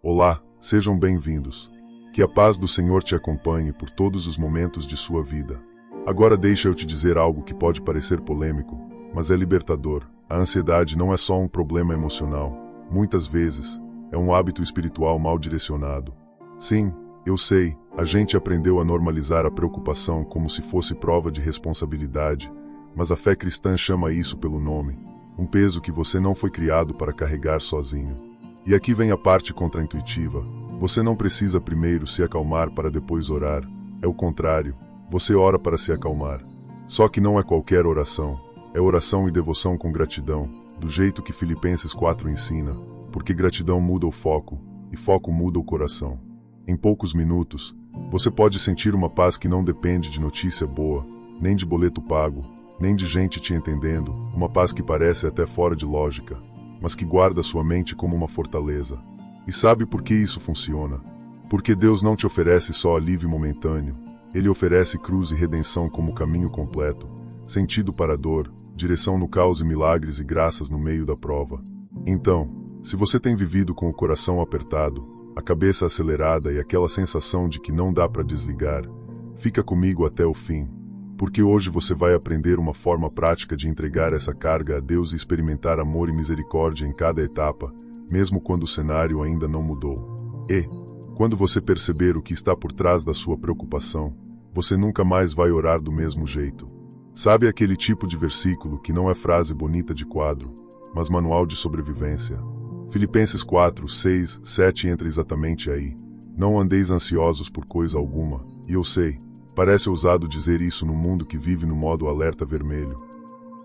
Olá, sejam bem-vindos. Que a paz do Senhor te acompanhe por todos os momentos de sua vida. Agora deixa eu te dizer algo que pode parecer polêmico, mas é libertador. A ansiedade não é só um problema emocional. Muitas vezes, é um hábito espiritual mal direcionado. Sim, eu sei, a gente aprendeu a normalizar a preocupação como se fosse prova de responsabilidade, mas a fé cristã chama isso pelo nome. Um peso que você não foi criado para carregar sozinho. E aqui vem a parte contraintuitiva. Você não precisa primeiro se acalmar para depois orar. É o contrário. Você ora para se acalmar. Só que não é qualquer oração. É oração e devoção com gratidão, do jeito que Filipenses 4 ensina, porque gratidão muda o foco, e foco muda o coração. Em poucos minutos, você pode sentir uma paz que não depende de notícia boa, nem de boleto pago, nem de gente te entendendo, uma paz que parece até fora de lógica, mas que guarda sua mente como uma fortaleza. E sabe por que isso funciona? Porque Deus não te oferece só alívio momentâneo, Ele oferece cruz e redenção como caminho completo, sentido para a dor, direção no caos e milagres e graças no meio da prova. Então, se você tem vivido com o coração apertado, a cabeça acelerada e aquela sensação de que não dá para desligar, fica comigo até o fim, porque hoje você vai aprender uma forma prática de entregar essa carga a Deus e experimentar amor e misericórdia em cada etapa, mesmo quando o cenário ainda não mudou. E, quando você perceber o que está por trás da sua preocupação, você nunca mais vai orar do mesmo jeito. Sabe aquele tipo de versículo que não é frase bonita de quadro, mas manual de sobrevivência? Filipenses 4, 6, 7 entra exatamente aí. Não andeis ansiosos por coisa alguma, e eu sei, parece ousado dizer isso no mundo que vive no modo alerta vermelho.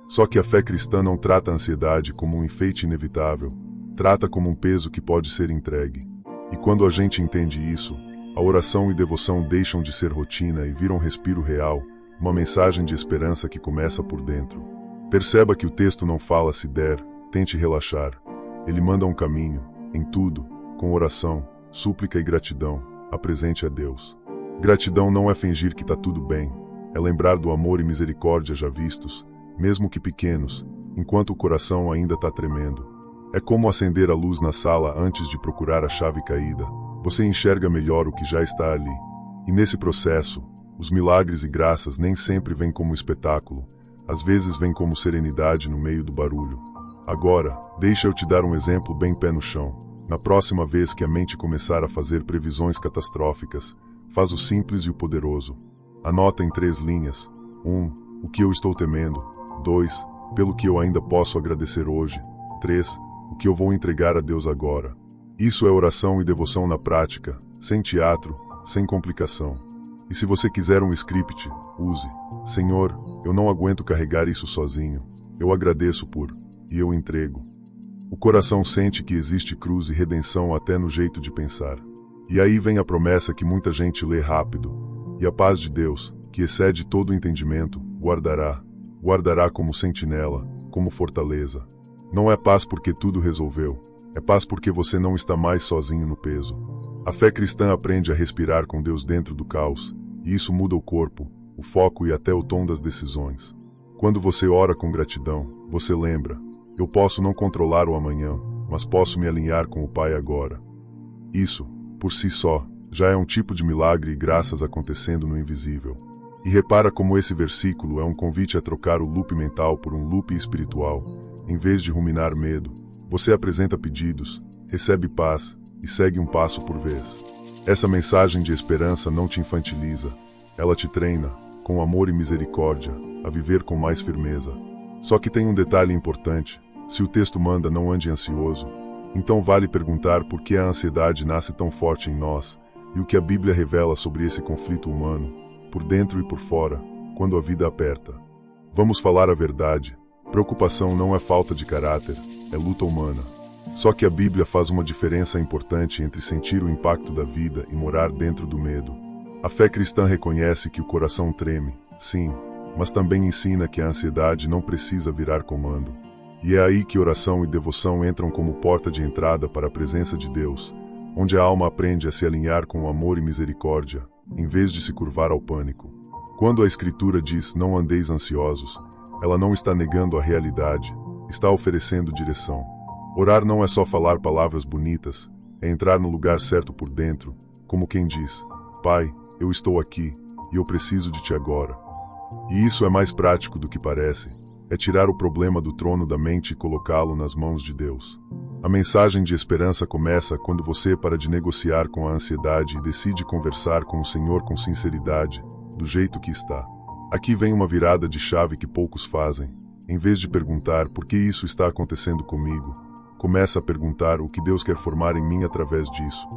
Só que a fé cristã não trata a ansiedade como um enfeite inevitável, trata como um peso que pode ser entregue. E quando a gente entende isso, a oração e devoção deixam de ser rotina e viram respiro real, uma mensagem de esperança que começa por dentro. Perceba que o texto não fala se der, tente relaxar. Ele manda um caminho, em tudo, com oração, súplica e gratidão, apresente a Deus. Gratidão não é fingir que está tudo bem, é lembrar do amor e misericórdia já vistos, mesmo que pequenos, enquanto o coração ainda está tremendo. É como acender a luz na sala antes de procurar a chave caída. Você enxerga melhor o que já está ali. E nesse processo, os milagres e graças nem sempre vêm como espetáculo, às vezes vêm como serenidade no meio do barulho. Agora, deixa eu te dar um exemplo bem pé no chão. Na próxima vez que a mente começar a fazer previsões catastróficas, faz o simples e o poderoso. Anota em 3 linhas. 1. O que eu estou temendo. 2. Pelo que eu ainda posso agradecer hoje. 3. O que eu vou entregar a Deus agora. Isso é oração e devoção na prática, sem teatro, sem complicação. E se você quiser um script, use. Senhor, eu não aguento carregar isso sozinho. Eu agradeço por, e eu entrego. O coração sente que existe cruz e redenção até no jeito de pensar. E aí vem a promessa que muita gente lê rápido. E a paz de Deus, que excede todo o entendimento, guardará como sentinela, como fortaleza. Não é paz porque tudo resolveu, é paz porque você não está mais sozinho no peso. A fé cristã aprende a respirar com Deus dentro do caos, e isso muda o corpo, o foco e até o tom das decisões. Quando você ora com gratidão, você lembra: eu posso não controlar o amanhã, mas posso me alinhar com o Pai agora. Isso, por si só, já é um tipo de milagre e graças acontecendo no invisível. E repara como esse versículo é um convite a trocar o loop mental por um loop espiritual. Em vez de ruminar medo, você apresenta pedidos, recebe paz e segue um passo por vez. Essa mensagem de esperança não te infantiliza, ela te treina, com amor e misericórdia, a viver com mais firmeza. Só que tem um detalhe importante: se o texto manda não ande ansioso, então vale perguntar por que a ansiedade nasce tão forte em nós, e o que a Bíblia revela sobre esse conflito humano, por dentro e por fora, quando a vida aperta. Vamos falar a verdade, preocupação não é falta de caráter, é luta humana. Só que a Bíblia faz uma diferença importante entre sentir o impacto da vida e morar dentro do medo. A fé cristã reconhece que o coração treme, sim, mas também ensina que a ansiedade não precisa virar comando. E é aí que oração e devoção entram como porta de entrada para a presença de Deus, onde a alma aprende a se alinhar com o amor e misericórdia, em vez de se curvar ao pânico. Quando a Escritura diz não andeis ansiosos, ela não está negando a realidade, está oferecendo direção. Orar não é só falar palavras bonitas, é entrar no lugar certo por dentro, como quem diz: Pai, eu estou aqui, e eu preciso de ti agora. E isso é mais prático do que parece. É tirar o problema do trono da mente e colocá-lo nas mãos de Deus. A mensagem de esperança começa quando você para de negociar com a ansiedade e decide conversar com o Senhor com sinceridade, do jeito que está. Aqui vem uma virada de chave que poucos fazem. Em vez de perguntar por que isso está acontecendo comigo, começa a perguntar o que Deus quer formar em mim através disso.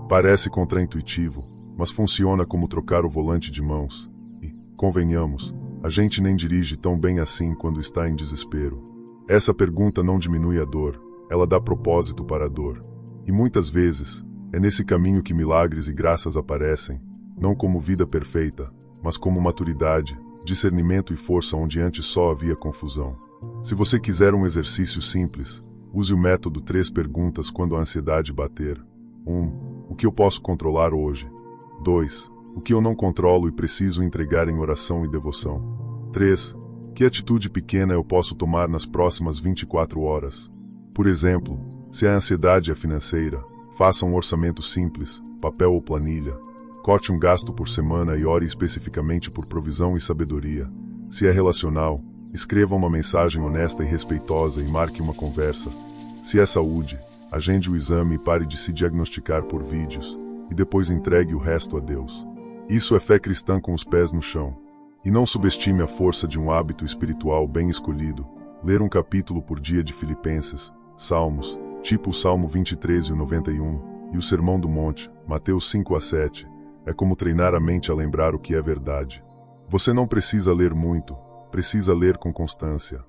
Parece contraintuitivo, mas funciona como trocar o volante de mãos. E, convenhamos, a gente nem dirige tão bem assim quando está em desespero. Essa pergunta não diminui a dor, ela dá propósito para a dor. E muitas vezes, é nesse caminho que milagres e graças aparecem, não como vida perfeita, mas como maturidade, discernimento e força onde antes só havia confusão. Se você quiser um exercício simples, use o método 3 perguntas quando a ansiedade bater. 1. O que eu posso controlar hoje? 2. O que eu não controlo e preciso entregar em oração e devoção? 3. Que atitude pequena eu posso tomar nas próximas 24 horas? Por exemplo, se a ansiedade é financeira, faça um orçamento simples, papel ou planilha. Corte um gasto por semana e ore especificamente por provisão e sabedoria. Se é relacional, escreva uma mensagem honesta e respeitosa e marque uma conversa. Se é saúde, agende o exame e pare de se diagnosticar por vídeos, e depois entregue o resto a Deus. Isso é fé cristã com os pés no chão. E não subestime a força de um hábito espiritual bem escolhido. Ler um capítulo por dia de Filipenses, Salmos, tipo o Salmo 23 e o 91, e o Sermão do Monte, Mateus 5 a 7, é como treinar a mente a lembrar o que é verdade. Você não precisa ler muito, precisa ler com constância.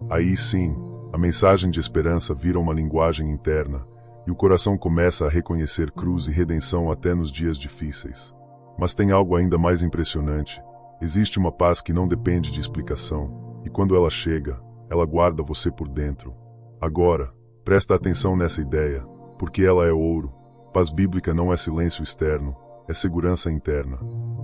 Aí sim, a mensagem de esperança vira uma linguagem interna, e o coração começa a reconhecer cruz e redenção até nos dias difíceis. Mas tem algo ainda mais impressionante. Existe uma paz que não depende de explicação, e quando ela chega, ela guarda você por dentro. Agora, presta atenção nessa ideia, porque ela é ouro. Paz bíblica não é silêncio externo, é segurança interna.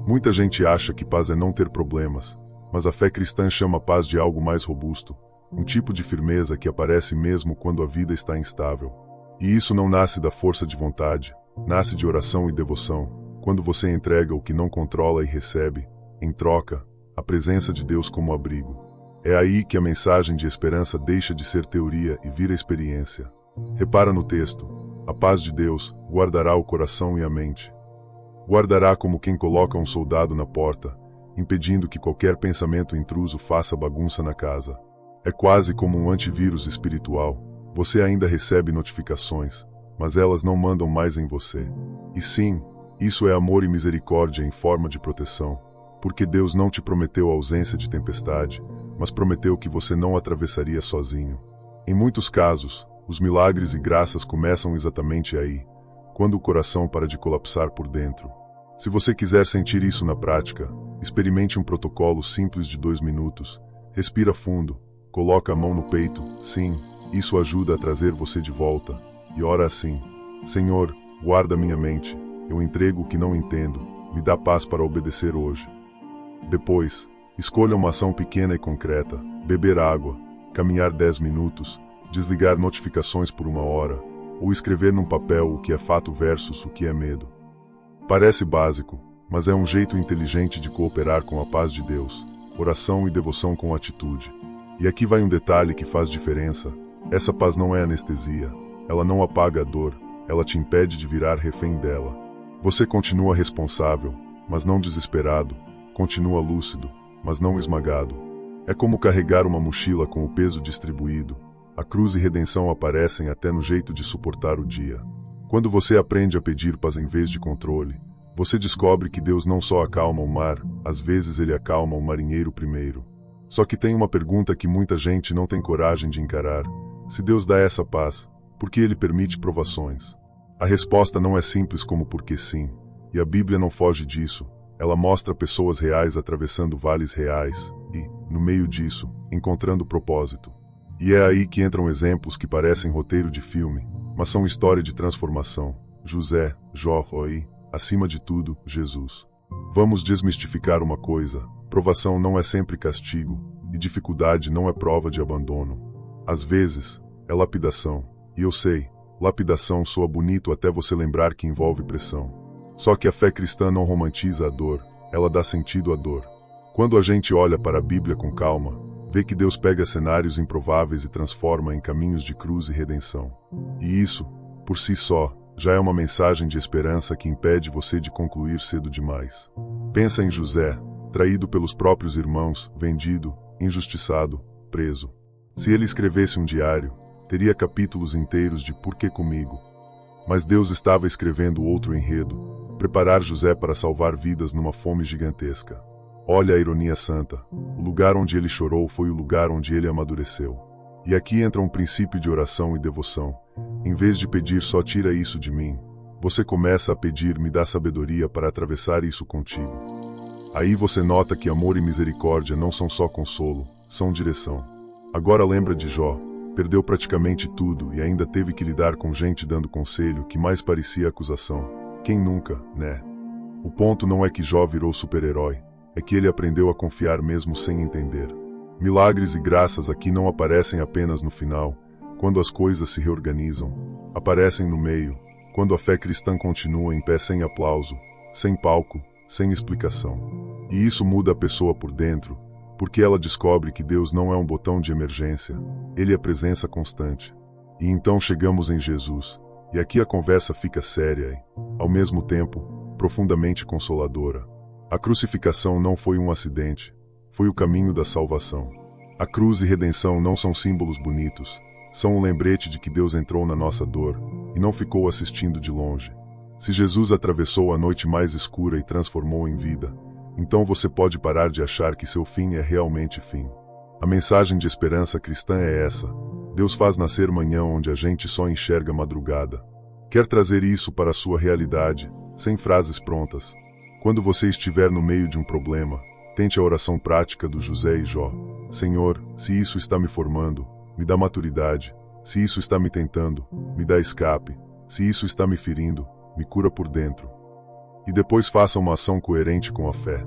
Muita gente acha que paz é não ter problemas, mas a fé cristã chama a paz de algo mais robusto, um tipo de firmeza que aparece mesmo quando a vida está instável. E isso não nasce da força de vontade, nasce de oração e devoção, quando você entrega o que não controla e recebe, em troca, a presença de Deus como abrigo. É aí que a mensagem de esperança deixa de ser teoria e vira experiência. Repara no texto: a paz de Deus guardará o coração e a mente. Guardará como quem coloca um soldado na porta, impedindo que qualquer pensamento intruso faça bagunça na casa. É quase como um antivírus espiritual. Você ainda recebe notificações, mas elas não mandam mais em você. E sim, isso é amor e misericórdia em forma de proteção, porque Deus não te prometeu a ausência de tempestade, mas prometeu que você não atravessaria sozinho. Em muitos casos, os milagres e graças começam exatamente aí, quando o coração para de colapsar por dentro. Se você quiser sentir isso na prática, experimente um protocolo simples de 2 minutos. Respira fundo, coloca a mão no peito, sim, isso ajuda a trazer você de volta, e ora assim: Senhor, guarda minha mente, eu entrego o que não entendo, me dá paz para obedecer hoje. Depois, escolha uma ação pequena e concreta: beber água, caminhar 10 minutos, desligar notificações por 1 hora, ou escrever num papel o que é fato versus o que é medo. Parece básico, mas é um jeito inteligente de cooperar com a paz de Deus, oração e devoção com atitude. E aqui vai um detalhe que faz diferença: essa paz não é anestesia, ela não apaga a dor, ela te impede de virar refém dela. Você continua responsável, mas não desesperado, continua lúcido, mas não esmagado. É como carregar uma mochila com o peso distribuído. A cruz e redenção aparecem até no jeito de suportar o dia. Quando você aprende a pedir paz em vez de controle, você descobre que Deus não só acalma o mar, às vezes ele acalma o marinheiro primeiro. Só que tem uma pergunta que muita gente não tem coragem de encarar: se Deus dá essa paz, por que ele permite provações? A resposta não é simples como porque sim, e a Bíblia não foge disso. Ela mostra pessoas reais atravessando vales reais e, no meio disso, encontrando propósito. E é aí que entram exemplos que parecem roteiro de filme, mas são história de transformação. José, Jó e, acima de tudo, Jesus. Vamos desmistificar uma coisa: provação não é sempre castigo, e dificuldade não é prova de abandono. Às vezes, é lapidação. E eu sei, Lapidação soa bonito até você lembrar que envolve pressão. Só que a fé cristã não romantiza a dor, ela dá sentido à dor. Quando a gente olha para a Bíblia com calma, vê que Deus pega cenários improváveis e transforma em caminhos de cruz e redenção. E isso, por si só, já é uma mensagem de esperança que impede você de concluir cedo demais. Pensa em José, traído pelos próprios irmãos, vendido, injustiçado, preso. Se ele escrevesse um diário, teria capítulos inteiros de por que comigo. Mas Deus estava escrevendo outro enredo, preparar José para salvar vidas numa fome gigantesca. Olha a ironia santa, o lugar onde ele chorou foi o lugar onde ele amadureceu. E aqui entra um princípio de oração e devoção. Em vez de pedir só tira isso de mim, você começa a pedir me dá sabedoria para atravessar isso contigo. Aí você nota que amor e misericórdia não são só consolo, são direção. Agora lembra de Jó, perdeu praticamente tudo e ainda teve que lidar com gente dando conselho que mais parecia acusação. Quem nunca, né? O ponto não é que Jó virou super-herói, é que ele aprendeu a confiar mesmo sem entender. Milagres e graças aqui não aparecem apenas no final, quando as coisas se reorganizam. Aparecem no meio, quando a fé cristã continua em pé sem aplauso, sem palco, sem explicação. E isso muda a pessoa por dentro, porque ela descobre que Deus não é um botão de emergência, Ele é presença constante. E então chegamos em Jesus, e aqui a conversa fica séria e, ao mesmo tempo, profundamente consoladora. A crucificação não foi um acidente, foi o caminho da salvação. A cruz e redenção não são símbolos bonitos, são um lembrete de que Deus entrou na nossa dor, e não ficou assistindo de longe. Se Jesus atravessou a noite mais escura e transformou em vida, então você pode parar de achar que seu fim é realmente fim. A mensagem de esperança cristã é essa: Deus faz nascer manhã onde a gente só enxerga madrugada. Quer trazer isso para a sua realidade, sem frases prontas. Quando você estiver no meio de um problema, tente a oração prática do José e Jó. Senhor, se isso está me formando, me dá maturidade. Se isso está me tentando, me dá escape. Se isso está me ferindo, me cura por dentro. E depois faça uma ação coerente com a fé.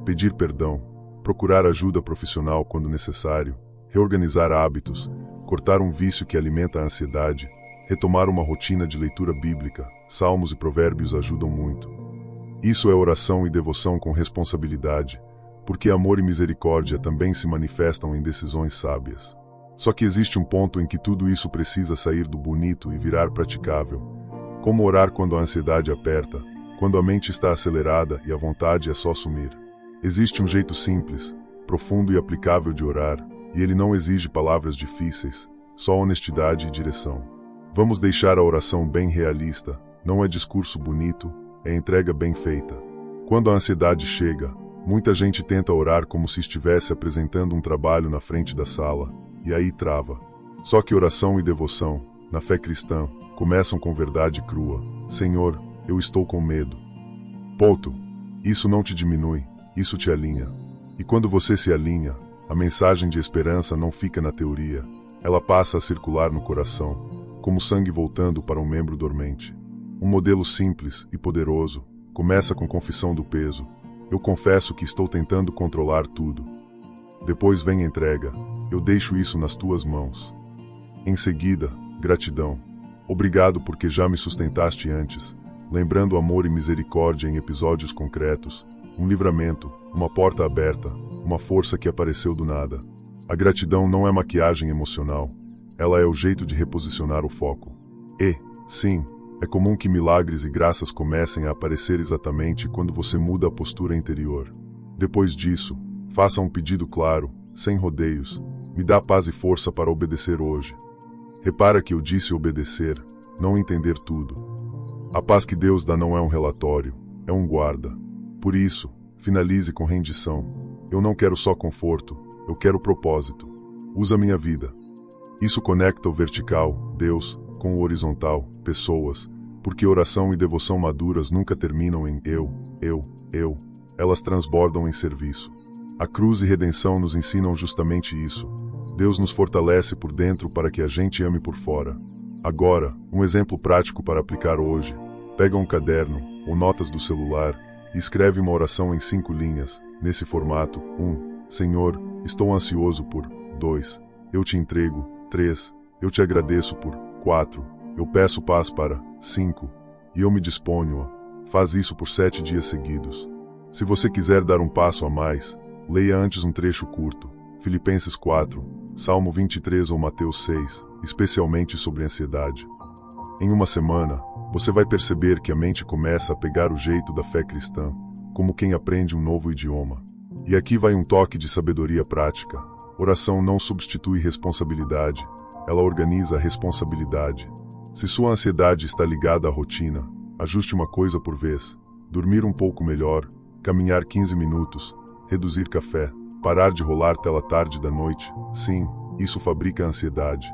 Pedir perdão, procurar ajuda profissional quando necessário, reorganizar hábitos, cortar um vício que alimenta a ansiedade, retomar uma rotina de leitura bíblica. Salmos e provérbios ajudam muito. Isso é oração e devoção com responsabilidade, porque amor e misericórdia também se manifestam em decisões sábias. Só que existe um ponto em que tudo isso precisa sair do bonito e virar praticável. Como orar quando a ansiedade aperta, quando a mente está acelerada e a vontade é só sumir. Existe um jeito simples, profundo e aplicável de orar, e ele não exige palavras difíceis, só honestidade e direção. Vamos deixar a oração bem realista, não é discurso bonito, é entrega bem feita. Quando a ansiedade chega, muita gente tenta orar como se estivesse apresentando um trabalho na frente da sala, e aí trava. Só que oração e devoção, na fé cristã, começam com verdade crua. Senhor, eu estou com medo. Ponto. Isso não te diminui, isso te alinha. E quando você se alinha, a mensagem de esperança não fica na teoria, ela passa a circular no coração, como sangue voltando para um membro dormente. Um modelo simples e poderoso, começa com confissão do peso. Eu confesso que estou tentando controlar tudo. Depois vem entrega, eu deixo isso nas tuas mãos. Em seguida, gratidão. Obrigado porque já me sustentaste antes, lembrando amor e misericórdia em episódios concretos, um livramento, uma porta aberta, uma força que apareceu do nada. A gratidão não é maquiagem emocional, ela é o jeito de reposicionar o foco. E, sim, é comum que milagres e graças comecem a aparecer exatamente quando você muda a postura interior. Depois disso, faça um pedido claro, sem rodeios, me dá paz e força para obedecer hoje. Repara que eu disse obedecer, não entender tudo. A paz que Deus dá não é um relatório, é um guarda. Por isso, finalize com rendição. Eu não quero só conforto, eu quero propósito. Usa minha vida. Isso conecta o vertical, Deus, com o horizontal, pessoas, porque oração e devoção maduras nunca terminam em eu. Elas transbordam em serviço. A cruz e redenção nos ensinam justamente isso. Deus nos fortalece por dentro para que a gente ame por fora. Agora, um exemplo prático para aplicar hoje. Pega um caderno, ou notas do celular, e escreve uma oração em 5 linhas, nesse formato. 1. Senhor, estou ansioso por. 2. Eu te entrego. 3. Eu te agradeço por. 4. Eu peço paz para 5, e eu me disponho a. Faz isso por 7 dias seguidos. Se você quiser dar um passo a mais, leia antes um trecho curto, Filipenses 4, Salmo 23 ou Mateus 6, especialmente sobre ansiedade. Em uma semana, você vai perceber que a mente começa a pegar o jeito da fé cristã, como quem aprende um novo idioma. E aqui vai um toque de sabedoria prática. Oração não substitui responsabilidade, ela organiza a responsabilidade. Se sua ansiedade está ligada à rotina, ajuste uma coisa por vez. Dormir um pouco melhor, caminhar 15 minutos, reduzir café, parar de rolar tela tarde da noite. Sim, isso fabrica ansiedade.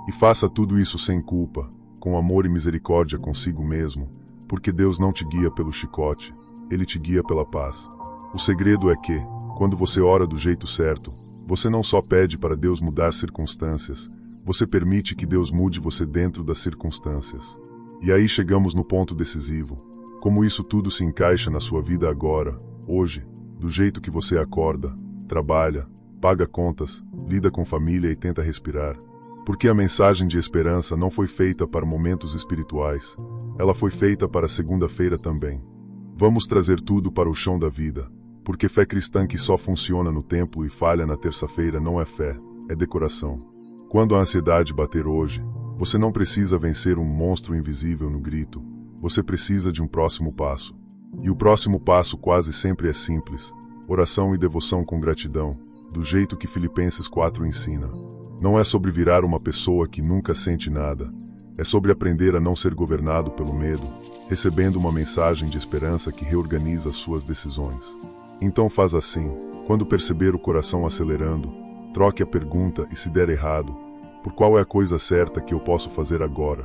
E faça tudo isso sem culpa, com amor e misericórdia consigo mesmo, porque Deus não te guia pelo chicote, Ele te guia pela paz. O segredo é que, quando você ora do jeito certo, você não só pede para Deus mudar circunstâncias, você permite que Deus mude você dentro das circunstâncias. E aí chegamos no ponto decisivo. Como isso tudo se encaixa na sua vida agora, hoje, do jeito que você acorda, trabalha, paga contas, lida com família e tenta respirar. Porque a mensagem de esperança não foi feita para momentos espirituais, ela foi feita para segunda-feira também. Vamos trazer tudo para o chão da vida, porque fé cristã que só funciona no templo e falha na terça-feira não é fé, é decoração. Quando a ansiedade bater hoje, você não precisa vencer um monstro invisível no grito, você precisa de um próximo passo. E o próximo passo quase sempre é simples, oração e devoção com gratidão, do jeito que Filipenses 4 ensina. Não é sobre virar uma pessoa que nunca sente nada, é sobre aprender a não ser governado pelo medo, recebendo uma mensagem de esperança que reorganiza suas decisões. Então faz assim, quando perceber o coração acelerando, troque a pergunta e se der errado, por qual é a coisa certa que eu posso fazer agora?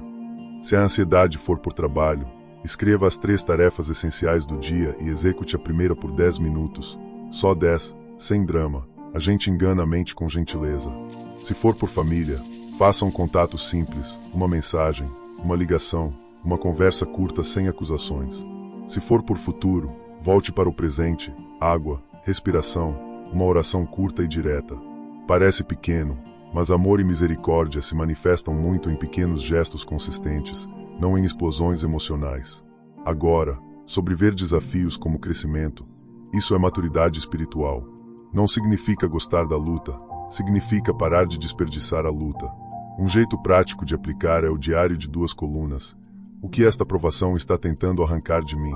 Se a ansiedade for por trabalho, escreva as 3 tarefas essenciais do dia e execute a primeira por 10 minutos, só 10, sem drama, a gente engana a mente com gentileza. Se for por família, faça um contato simples, uma mensagem, uma ligação, uma conversa curta sem acusações. Se for por futuro, volte para o presente, água, respiração, uma oração curta e direta. Parece pequeno, mas amor e misericórdia se manifestam muito em pequenos gestos consistentes, não em explosões emocionais. Agora, sobre ver desafios como crescimento, isso é maturidade espiritual. Não significa gostar da luta, significa parar de desperdiçar a luta. Um jeito prático de aplicar é o diário de 2 colunas. O que esta provação está tentando arrancar de mim?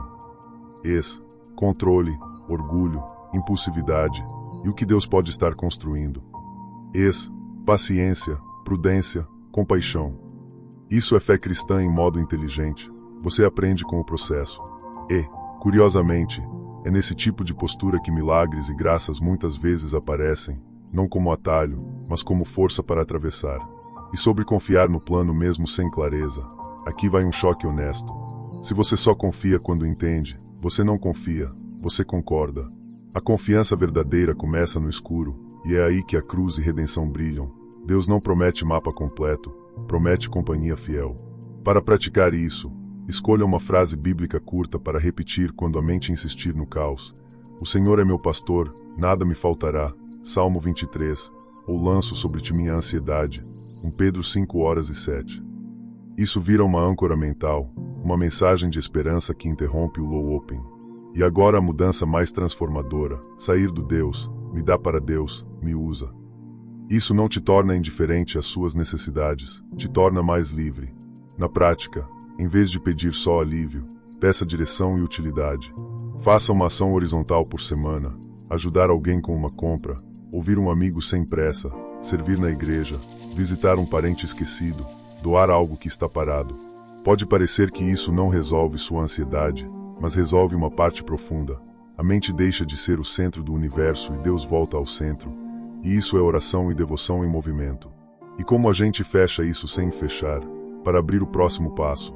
Controle, orgulho, impulsividade, e o que Deus pode estar construindo. Paciência, prudência, compaixão. Isso é fé cristã em modo inteligente. Você aprende com o processo. E, curiosamente, é nesse tipo de postura que milagres e graças muitas vezes aparecem, não como atalho, mas como força para atravessar. E sobre confiar no plano mesmo sem clareza, aqui vai um choque honesto. Se você só confia quando entende, você não confia, você concorda. A confiança verdadeira começa no escuro, e é aí que a cruz e redenção brilham. Deus não promete mapa completo, promete companhia fiel. Para praticar isso, escolha uma frase bíblica curta para repetir quando a mente insistir no caos. O Senhor é meu pastor, nada me faltará. Salmo 23, ou lanço sobre ti minha ansiedade. 1 Pedro 5:7. Isso vira uma âncora mental, uma mensagem de esperança que interrompe o low open. E agora a mudança mais transformadora, sair do Deus, me dá para Deus, me usa. Isso não te torna indiferente às suas necessidades, te torna mais livre. Na prática, em vez de pedir só alívio, peça direção e utilidade. Faça uma ação horizontal por semana, ajudar alguém com uma compra, ouvir um amigo sem pressa, servir na igreja, visitar um parente esquecido, doar algo que está parado. Pode parecer que isso não resolve sua ansiedade, mas resolve uma parte profunda. A mente deixa de ser o centro do universo e Deus volta ao centro. E isso é oração e devoção em movimento. E como a gente fecha isso sem fechar, para abrir o próximo passo?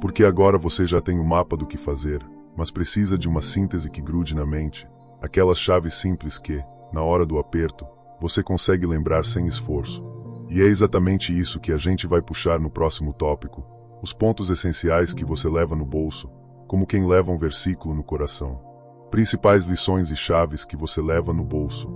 Porque agora você já tem o mapa do que fazer, mas precisa de uma síntese que grude na mente, aquelas chaves simples que, na hora do aperto, você consegue lembrar sem esforço. E é exatamente isso que a gente vai puxar no próximo tópico, os pontos essenciais que você leva no bolso, como quem leva um versículo no coração. Principais lições e chaves que você leva no bolso.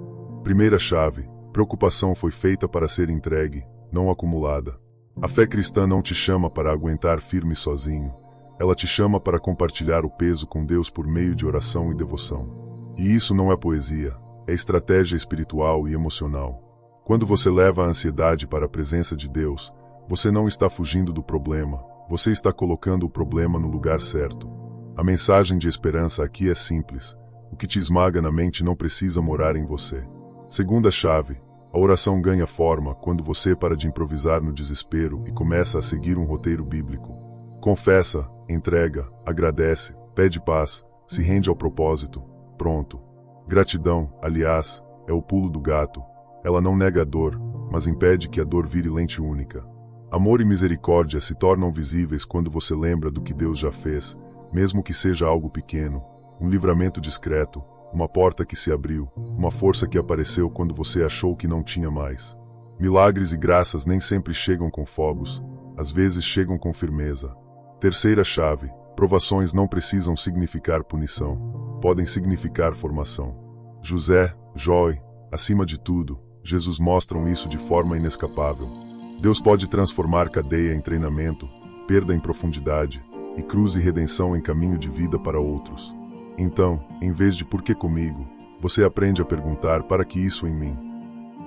Primeira chave: preocupação foi feita para ser entregue, não acumulada. A fé cristã não te chama para aguentar firme sozinho. Ela te chama para compartilhar o peso com Deus por meio de oração e devoção. E isso não é poesia, é estratégia espiritual e emocional. Quando você leva a ansiedade para a presença de Deus, você não está fugindo do problema, você está colocando o problema no lugar certo. A mensagem de esperança aqui é simples. O que te esmaga na mente não precisa morar em você. Segunda chave. A oração ganha forma quando você para de improvisar no desespero e começa a seguir um roteiro bíblico. Confessa, entrega, agradece, pede paz, se rende ao propósito. Pronto. Gratidão, aliás, é o pulo do gato. Ela não nega a dor, mas impede que a dor vire lente única. Amor e misericórdia se tornam visíveis quando você lembra do que Deus já fez, mesmo que seja algo pequeno, um livramento discreto, uma porta que se abriu, uma força que apareceu quando você achou que não tinha mais. Milagres e graças nem sempre chegam com fogos, às vezes chegam com firmeza. Terceira chave. Provações não precisam significar punição, podem significar formação. José, Jó, acima de tudo, Jesus mostram isso de forma inescapável. Deus pode transformar cadeia em treinamento, perda em profundidade, e cruz e redenção em caminho de vida para outros. Então, em vez de por que comigo, você aprende a perguntar para que isso em mim.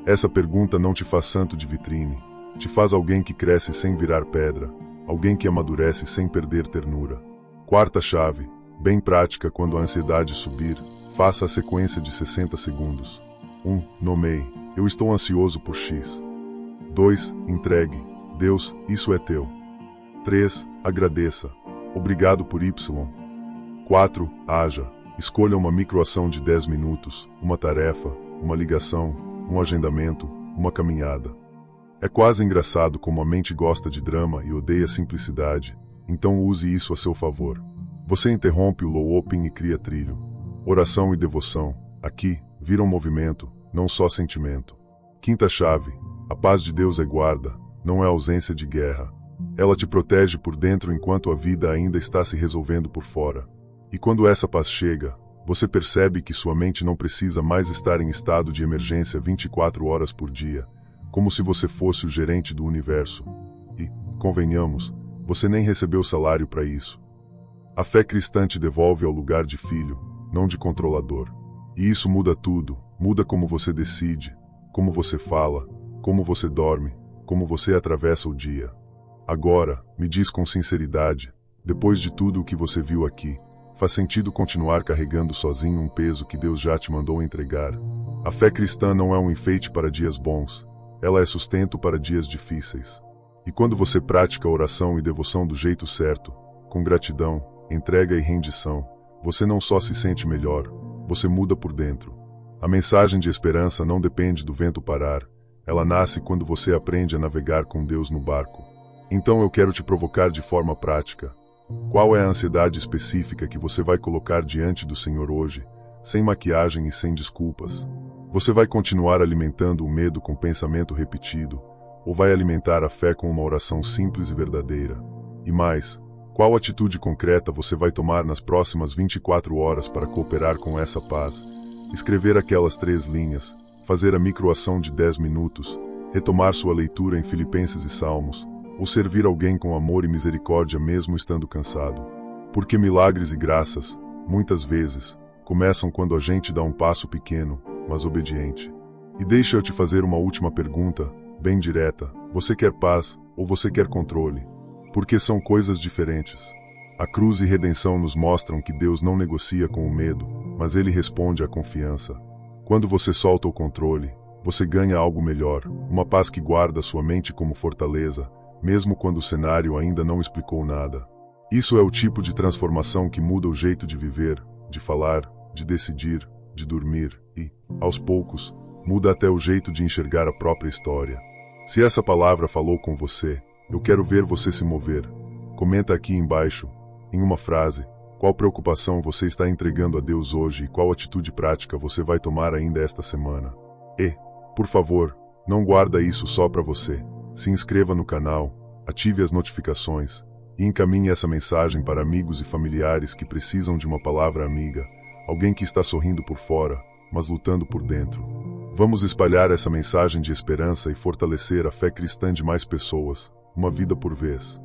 Essa pergunta não te faz santo de vitrine, te faz alguém que cresce sem virar pedra, alguém que amadurece sem perder ternura. Quarta chave, bem prática quando a ansiedade subir, faça a sequência de 60 segundos. 1. Nomeie, eu estou ansioso por X. 2. Entregue, Deus, isso é teu. 3. Agradeça, obrigado por Y. 4. Haja, escolha uma microação de 10 minutos, uma tarefa, uma ligação, um agendamento, uma caminhada. É quase engraçado como a mente gosta de drama e odeia simplicidade, então use isso a seu favor. Você interrompe o looping e cria trilho. Oração e devoção, aqui, viram movimento, não só sentimento. Quinta chave, a paz de Deus é guarda, não é ausência de guerra. Ela te protege por dentro enquanto a vida ainda está se resolvendo por fora. E quando essa paz chega, você percebe que sua mente não precisa mais estar em estado de emergência 24 horas por dia, como se você fosse o gerente do universo. E, convenhamos, você nem recebeu salário para isso. A fé cristã te devolve ao lugar de filho, não de controlador. E isso muda tudo, muda como você decide, como você fala, como você dorme, como você atravessa o dia. Agora, me diz com sinceridade, depois de tudo o que você viu aqui, faz sentido continuar carregando sozinho um peso que Deus já te mandou entregar? A fé cristã não é um enfeite para dias bons, ela é sustento para dias difíceis. E quando você pratica oração e devoção do jeito certo, com gratidão, entrega e rendição, você não só se sente melhor, você muda por dentro. A mensagem de esperança não depende do vento parar, ela nasce quando você aprende a navegar com Deus no barco. Então eu quero te provocar de forma prática. Qual é a ansiedade específica que você vai colocar diante do Senhor hoje, sem maquiagem e sem desculpas? Você vai continuar alimentando o medo com pensamento repetido, ou vai alimentar a fé com uma oração simples e verdadeira? E mais, qual atitude concreta você vai tomar nas próximas 24 horas para cooperar com essa paz? Escrever aquelas 3 linhas, fazer a microação de 10 minutos, retomar sua leitura em Filipenses e Salmos, ou servir alguém com amor e misericórdia mesmo estando cansado. Porque milagres e graças, muitas vezes, começam quando a gente dá um passo pequeno, mas obediente. E deixa eu te fazer uma última pergunta, bem direta. Você quer paz, ou você quer controle? Porque são coisas diferentes. A cruz e redenção nos mostram que Deus não negocia com o medo, mas Ele responde à confiança. Quando você solta o controle, você ganha algo melhor, uma paz que guarda sua mente como fortaleza, mesmo quando o cenário ainda não explicou nada. Isso é o tipo de transformação que muda o jeito de viver, de falar, de decidir, de dormir e, aos poucos, muda até o jeito de enxergar a própria história. Se essa palavra falou com você, eu quero ver você se mover. Comenta aqui embaixo, em uma frase, qual preocupação você está entregando a Deus hoje e qual atitude prática você vai tomar ainda esta semana. E, por favor, não guarda isso só para você. Se inscreva no canal, ative as notificações e encaminhe essa mensagem para amigos e familiares que precisam de uma palavra amiga, alguém que está sorrindo por fora, mas lutando por dentro. Vamos espalhar essa mensagem de esperança e fortalecer a fé cristã de mais pessoas. uma vida por vez.